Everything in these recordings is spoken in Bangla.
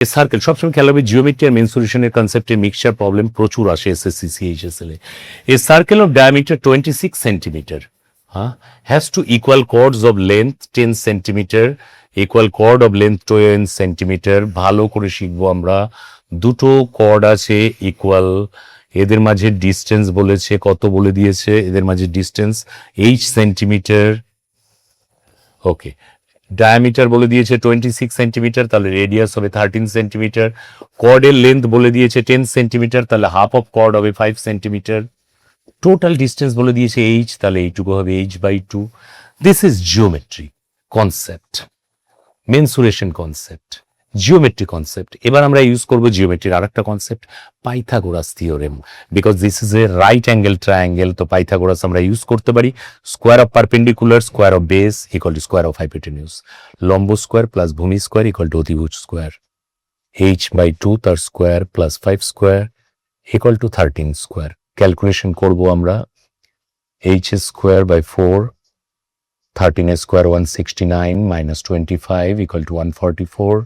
সার্কেল সবসময় খেয়াল হবে জিওমেট্রি আর মেনসুরেশনের কনসেপ্টে মিক্সচার প্রবলেম প্রচুর আসে SSC CHSL A circle of diameter 26 centimetre has to equal chords of length 10 centimeter equal chord of length 10 centimeter ভালো করে শিখবো আমরা দুটো কর্ড আছে ইকুয়াল এদের মাঝে ডিস্টেন্স বলেছে কত বলে দিয়েছে এদের মাঝে ডিস্টেন্স 8 সেন্টিমিটার ওকে ডায়ামিটার বলে দিয়েছে 26 সেন্টিমিটার তাহলে রেডিয়াস হবে 13 সেন্টিমিটার কর্ডের লেন্থ বলে দিয়েছে 10 সেন্টিমিটার তাহলে হাফ অফ কর্ড হবে 5 সেন্টিমিটার টোটাল ডিস্টেন্স বলে দিয়েছে এইচ তাহলে এইটুকু হবে h/2 this is geometry concept mensuration concept geometry concept এবার আমরা ইউজ করব জিওমেট্রির আরেকটা concept Pythagoras theorem because this is a right angle triangle তো পাইথাগোরাস আমরা ইউজ করতে পারি square of perpendicular square of base equal to square of hypotenuse লম্ব স্কোয়ার প্লাস ভূমি স্কোয়ার ইকুয়াল টু অতিভুজ স্কোয়ার h/2 তার square plus 5 square equal to 13 square calculation করব আমরা h square by 4 13 square 169 minus 25 equal to 144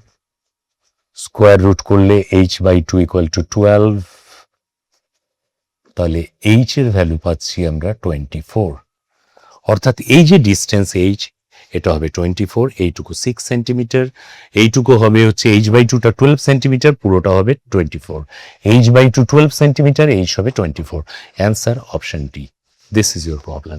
square root করলে h/2 ইকুয়াল টু 12 তাহলে h এর ভ্যালু পাচ্ছি আমরা 24 অর্থাৎ এই যে ডিস্টেন্স h এটা হবে 24 এইটুকু 6 সেন্টিমিটার এইটুকু হবে হচ্ছে h/2 টা 12 সেন্টিমিটার পুরোটা হবে 24 h/2 12 সেন্টিমিটার h হবে 24 answer option D this is your problem